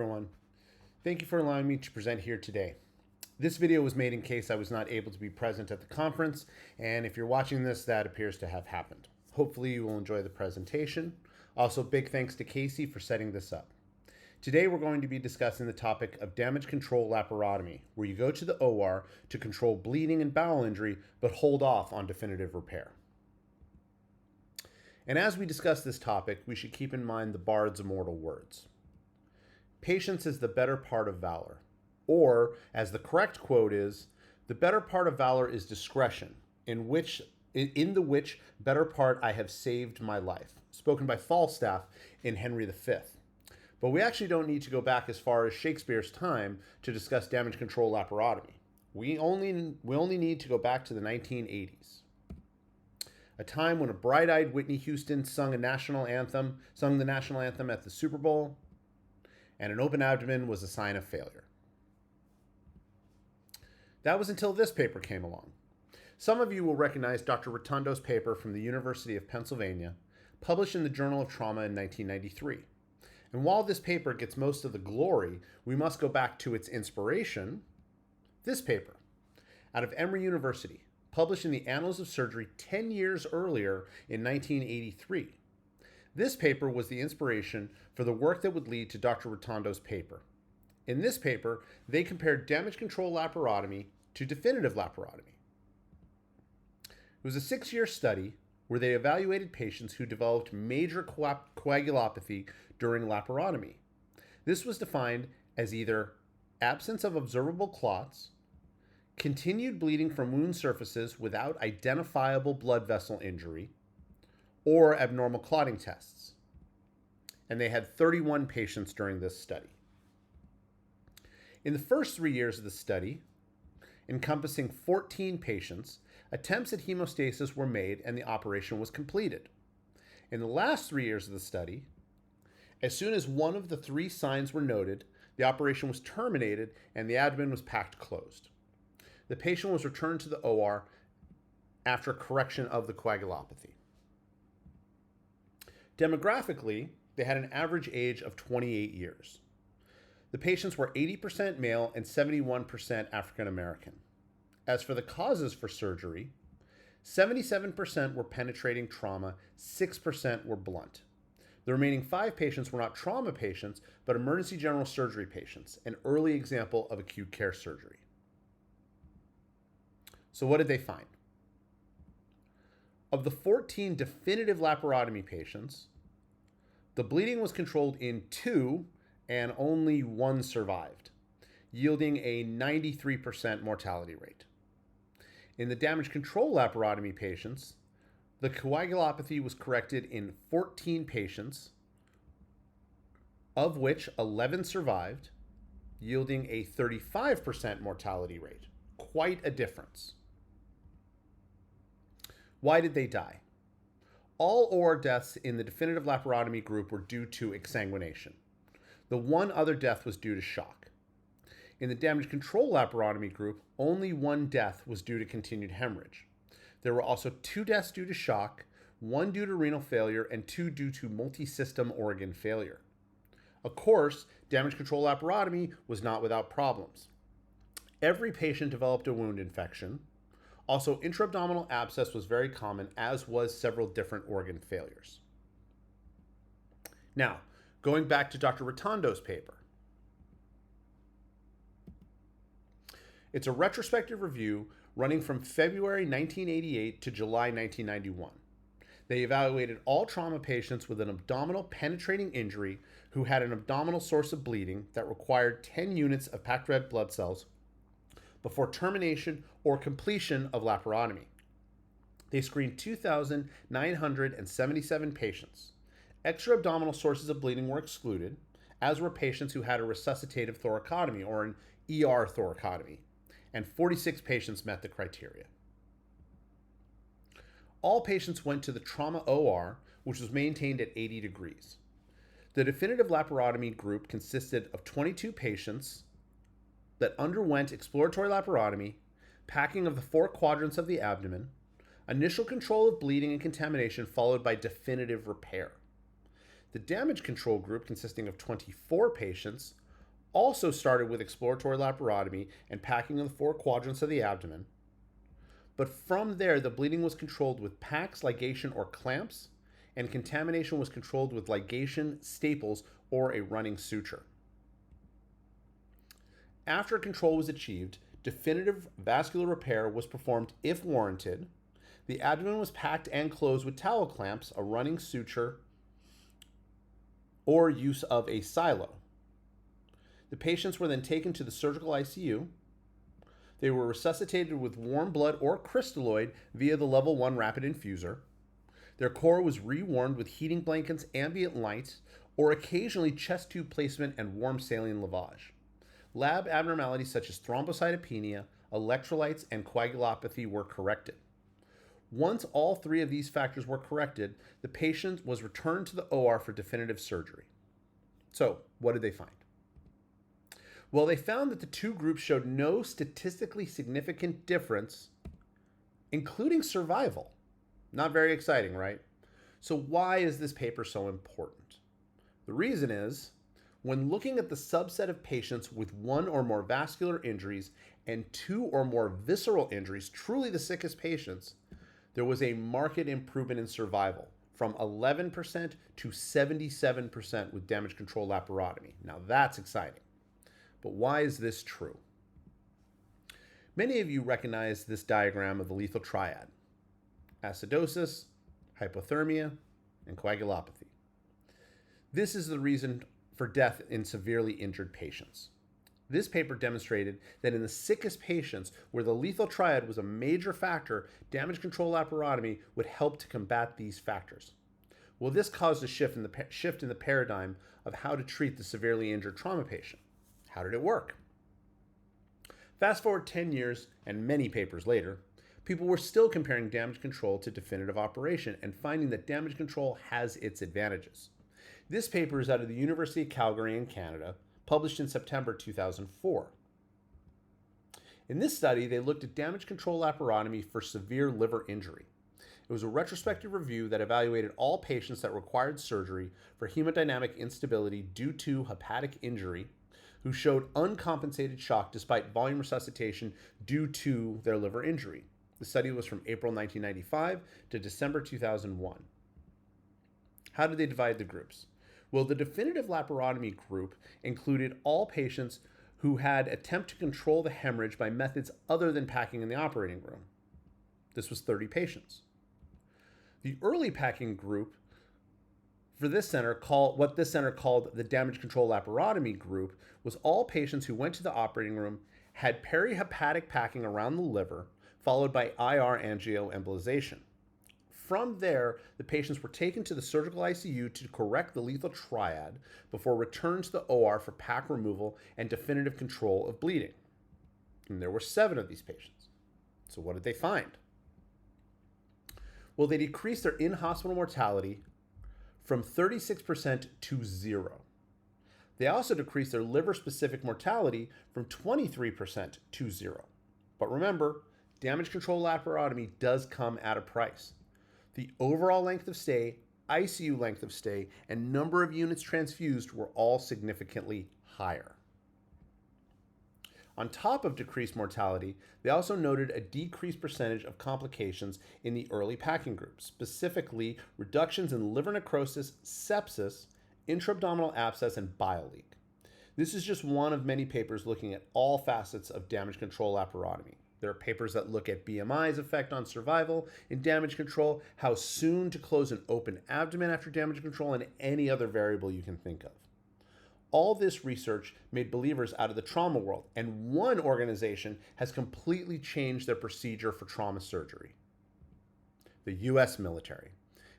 Everyone. Thank you for allowing me to present here today. This video was made in case I was not able to be present at the conference, and if you're watching this, that appears to have happened. Hopefully you will enjoy the presentation. Also, big thanks to Casey for setting this up. Today we're going to be discussing the topic of damage control laparotomy, where you go to the OR to control bleeding and bowel injury, but hold off on definitive repair. And as we discuss this topic, we should keep in mind the Bard's immortal words. Patience is the better part of valor. Or, as the correct quote is, the better part of valor is discretion, in the which better part I have saved my life. Spoken by Falstaff in Henry V. But we actually don't need to go back as far as Shakespeare's time to discuss damage control laparotomy. We only need to go back to the 1980s. A time when a bright-eyed Whitney Houston sung the national anthem at the Super Bowl, and an open abdomen was a sign of failure. That was until this paper came along. Some of you will recognize Dr. Rotundo's paper from the University of Pennsylvania, published in the Journal of Trauma in 1993. And while this paper gets most of the glory, we must go back to its inspiration, this paper, out of Emory University, published in the Annals of Surgery 10 years earlier in 1983. This paper was the inspiration for the work that would lead to Dr. Rotundo's paper. In this paper, they compared damage control laparotomy to definitive laparotomy. It was a 6-year study where they evaluated patients who developed major coagulopathy during laparotomy. This was defined as either absence of observable clots, continued bleeding from wound surfaces without identifiable blood vessel injury, or abnormal clotting tests. And they had 31 patients during this study. In the first 3 years of the study, encompassing 14 patients, attempts at hemostasis were made and the operation was completed. In the last 3 years of the study, as soon as one of the 3 signs were noted, the operation was terminated and the abdomen was packed closed. The patient was returned to the OR after correction of the coagulopathy. Demographically, they had an average age of 28 years. The patients were 80% male and 71% African American. As for the causes for surgery, 77% were penetrating trauma, 6% were blunt. The remaining 5 patients were not trauma patients, but emergency general surgery patients, an early example of acute care surgery. So what did they find? Of the 14 definitive laparotomy patients, the bleeding was controlled in 2 and only 1 survived, yielding a 93% mortality rate. In the damage control laparotomy patients, the coagulopathy was corrected in 14 patients, of which 11 survived, yielding a 35% mortality rate. Quite a difference. Why did they die? All OR deaths in the definitive laparotomy group were due to exsanguination. The one other death was due to shock. In the damage control laparotomy group, only 1 death was due to continued hemorrhage. There were also 2 deaths due to shock, 1 due to renal failure, and 2 due to multi-system organ failure. Of course, damage control laparotomy was not without problems. Every patient developed a wound infection. Also, intra-abdominal abscess was very common, as was several different organ failures. Now, going back to Dr. Rotundo's paper. It's a retrospective review running from February 1988 to July 1991. They evaluated all trauma patients with an abdominal penetrating injury who had an abdominal source of bleeding that required 10 units of packed red blood cells before termination or completion of laparotomy. They screened 2,977 patients. Extra-abdominal sources of bleeding were excluded, as were patients who had a resuscitative thoracotomy or an ER thoracotomy, and 46 patients met the criteria. All patients went to the trauma OR, which was maintained at 80 degrees. The definitive laparotomy group consisted of 22 patients that underwent exploratory laparotomy, packing of the 4 quadrants of the abdomen, initial control of bleeding and contamination followed by definitive repair. The damage control group, consisting of 24 patients, also started with exploratory laparotomy and packing of the 4 quadrants of the abdomen. But from there, the bleeding was controlled with packs, ligation, or clamps, and contamination was controlled with ligation, staples, or a running suture. After control was achieved, definitive vascular repair was performed if warranted. The abdomen was packed and closed with towel clamps, a running suture, or use of a silo. The patients were then taken to the surgical ICU. They were resuscitated with warm blood or crystalloid via the level 1 rapid infuser. Their core was rewarmed with heating blankets, ambient light, or occasionally chest tube placement and warm saline lavage. Lab abnormalities such as thrombocytopenia, electrolytes, and coagulopathy were corrected. Once all 3 of these factors were corrected, the patient was returned to the OR for definitive surgery. So, what did they find? Well, they found that the 2 groups showed no statistically significant difference, including survival. Not very exciting, right? So why is this paper so important? The reason is, when looking at the subset of patients with 1 or more vascular injuries and 2 or more visceral injuries, truly the sickest patients, there was a marked improvement in survival from 11% to 77% with damage control laparotomy. Now that's exciting. But why is this true? Many of you recognize this diagram of the lethal triad: acidosis, hypothermia, and coagulopathy. This is the reason for death in severely injured patients. This paper demonstrated that in the sickest patients where the lethal triad was a major factor, damage control laparotomy would help to combat these factors. Well, this caused a shift in the paradigm of how to treat the severely injured trauma patient. How did it work? Fast forward 10 years and many papers later, people were still comparing damage control to definitive operation and finding that damage control has its advantages. This paper is out of the University of Calgary in Canada, published in September 2004. In this study, they looked at damage control laparotomy for severe liver injury. It was a retrospective review that evaluated all patients that required surgery for hemodynamic instability due to hepatic injury who showed uncompensated shock despite volume resuscitation due to their liver injury. The study was from April 1995 to December 2001. How did they divide the groups? Well, the definitive laparotomy group included all patients who had attempted to control the hemorrhage by methods other than packing in the operating room. This was 30 patients. The early packing group for this center, what this center called the damage control laparotomy group, was all patients who went to the operating room, had perihepatic packing around the liver, followed by IR angioembolization. From there, the patients were taken to the surgical ICU to correct the lethal triad before return to the OR for pack removal and definitive control of bleeding. And there were 7 of these patients. So what did they find? Well, they decreased their in-hospital mortality from 36% to 0. They also decreased their liver-specific mortality from 23% to 0. But remember, damage control laparotomy does come at a price. The overall length of stay, ICU length of stay, and number of units transfused were all significantly higher. On top of decreased mortality, they also noted a decreased percentage of complications in the early packing group, specifically reductions in liver necrosis, sepsis, intra-abdominal abscess, and bile leak. This is just one of many papers looking at all facets of damage control laparotomy. There are papers that look at BMI's effect on survival in damage control, how soon to close an open abdomen after damage control, and any other variable you can think of. All this research made believers out of the trauma world, and one organization has completely changed their procedure for trauma surgery: the US military.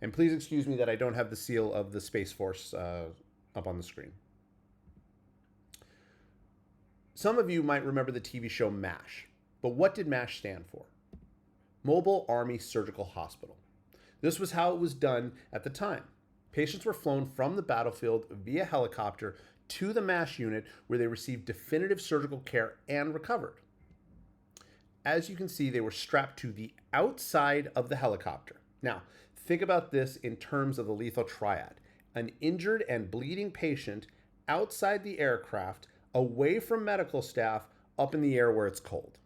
And please excuse me that I don't have the seal of the Space Force up on the screen. Some of you might remember the TV show MASH, but what did MASH stand for? Mobile Army Surgical Hospital. This was how it was done at the time. Patients were flown from the battlefield via helicopter to the MASH unit where they received definitive surgical care and recovered. As you can see, they were strapped to the outside of the helicopter. Now, think about this in terms of the lethal triad: an injured and bleeding patient outside the aircraft away from medical staff, up in the air where it's cold.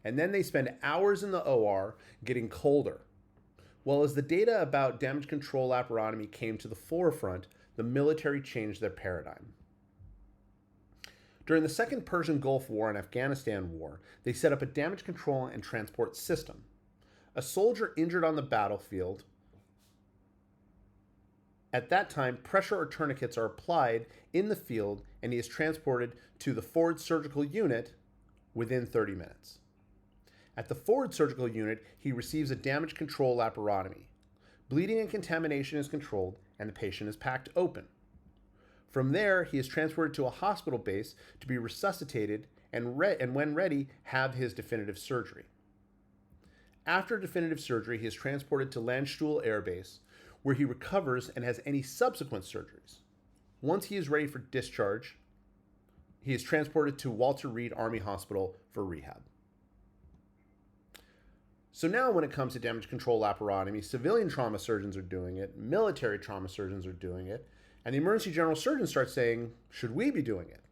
And then they spend hours in the OR getting colder. Well, as the data about damage control laparotomy came to the forefront, the military changed their paradigm. During the Second Persian Gulf War and Afghanistan War, they set up a damage control and transport system. A soldier injured on the battlefield, at that time, pressure or tourniquets are applied in the field and he is transported to the forward surgical unit within 30 minutes. At the forward surgical unit, he receives a damage control laparotomy. Bleeding and contamination is controlled and the patient is packed open. From there, he is transported to a hospital base to be resuscitated and when ready, have his definitive surgery. After definitive surgery, he is transported to Landstuhl Air Base, where he recovers and has any subsequent surgeries. Once he is ready for discharge, he is transported to Walter Reed Army Hospital for rehab. So now when it comes to damage control laparotomy, civilian trauma surgeons are doing it, military trauma surgeons are doing it, and the emergency general surgeons start saying, should we be doing it?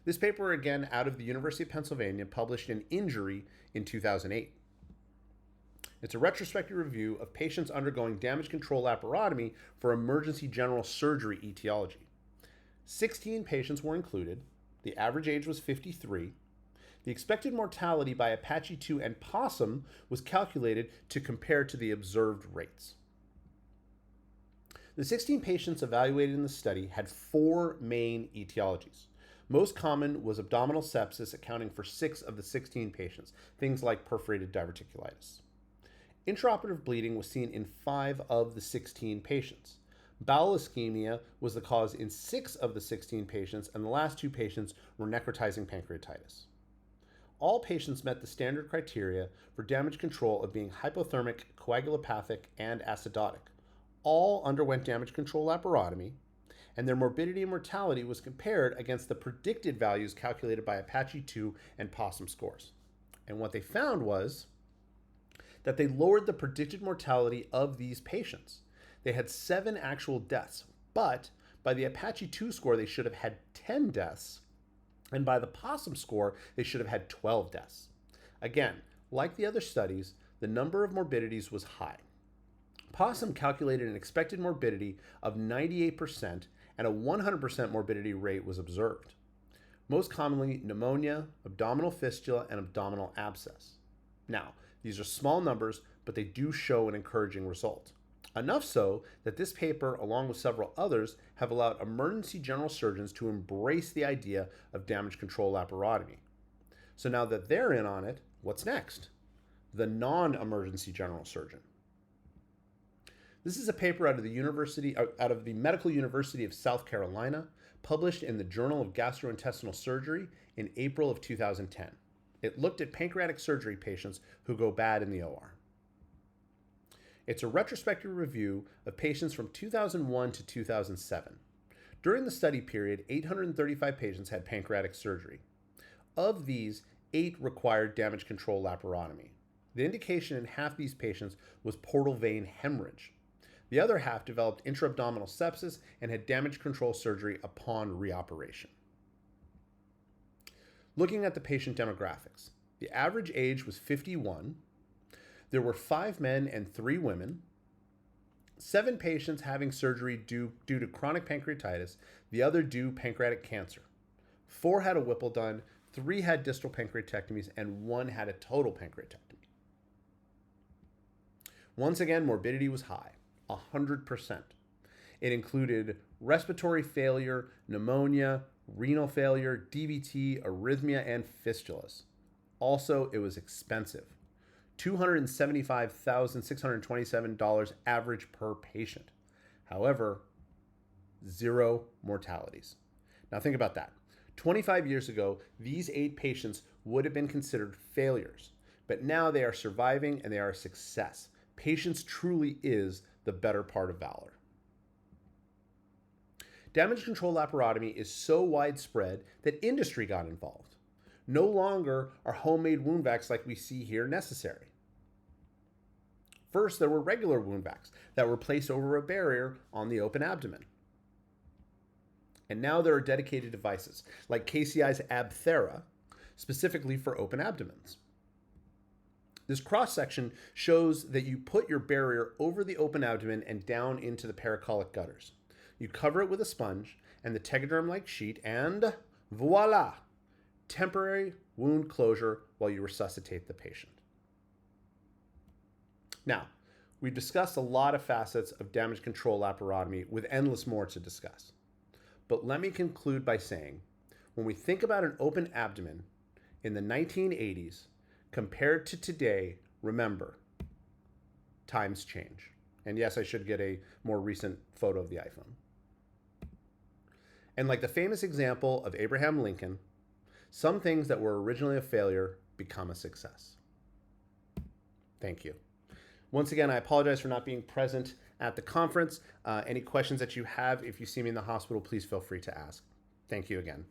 This paper, again, out of the University of Pennsylvania, published in Injury in 2008. It's a retrospective review of patients undergoing damage control laparotomy for emergency general surgery etiology. 16 patients were included. The average age was 53. The expected mortality by Apache 2 and possum was calculated to compare to the observed rates. The 16 patients evaluated in the study had 4 main etiologies. Most common was abdominal sepsis, accounting for 6 of the 16 patients, things like perforated diverticulitis. Intraoperative bleeding was seen in 5 of the 16 patients. Bowel ischemia was the cause in 6 of the 16 patients, and the last 2 patients were necrotizing pancreatitis. All patients met the standard criteria for damage control of being hypothermic, coagulopathic, and acidotic. All underwent damage control laparotomy, and their morbidity and mortality was compared against the predicted values calculated by Apache 2 and possum scores. And what they found was that they lowered the predicted mortality of these patients. They had 7 actual deaths, but by the Apache 2 score, they should have had 10 deaths, and by the possum score, they should have had 12 deaths. Again, like the other studies, the number of morbidities was high. Possum calculated an expected morbidity of 98%, and a 100% morbidity rate was observed. Most commonly, pneumonia, abdominal fistula, and abdominal abscess. Now, these are small numbers, but they do show an encouraging result. Enough so that this paper, along with several others, have allowed emergency general surgeons to embrace the idea of damage control laparotomy. So now that they're in on it, what's next? The non-emergency general surgeon. This is a paper out of the Medical University of South Carolina, published in the Journal of Gastrointestinal Surgery in April of 2010. It looked at pancreatic surgery patients who go bad in the OR. It's a retrospective review of patients from 2001 to 2007. During the study period, 835 patients had pancreatic surgery. Of these, 8 required damage control laparotomy. The indication in half these patients was portal vein hemorrhage. The other half developed intra-abdominal sepsis and had damage control surgery upon reoperation. Looking at the patient demographics, the average age was 51. There were 5 men and 3 women. 7 patients having surgery due to chronic pancreatitis, the other due pancreatic cancer. 4 had a Whipple done, 3 had distal pancreatectomies, and 1 had a total pancreatectomy. Once again, morbidity was high, 100%. It included respiratory failure, pneumonia, renal failure, DVT, arrhythmia, and fistulas. Also, it was expensive. $275,627 average per patient. However, 0 mortalities. Now think about that. 25 years ago, these 8 patients would have been considered failures, but now they are surviving and they are a success. Patience truly is the better part of valor. Damage control laparotomy is so widespread that industry got involved. No longer are homemade wound vacs like we see here necessary. First, there were regular wound vacs that were placed over a barrier on the open abdomen. And now there are dedicated devices like KCI's Abthera, specifically for open abdomens. This cross-section shows that you put your barrier over the open abdomen and down into the paracolic gutters. You cover it with a sponge and the tegaderm-like sheet, and voila! Temporary wound closure while you resuscitate the patient. Now, we've discussed a lot of facets of damage control laparotomy with endless more to discuss. But let me conclude by saying, when we think about an open abdomen in the 1980s compared to today, remember, times change. And yes, I should get a more recent photo of the iPhone. And like the famous example of Abraham Lincoln, some things that were originally a failure become a success. Thank you. Once again, I apologize for not being present at the conference. Any questions that you have, if you see me in the hospital, please feel free to ask. Thank you again.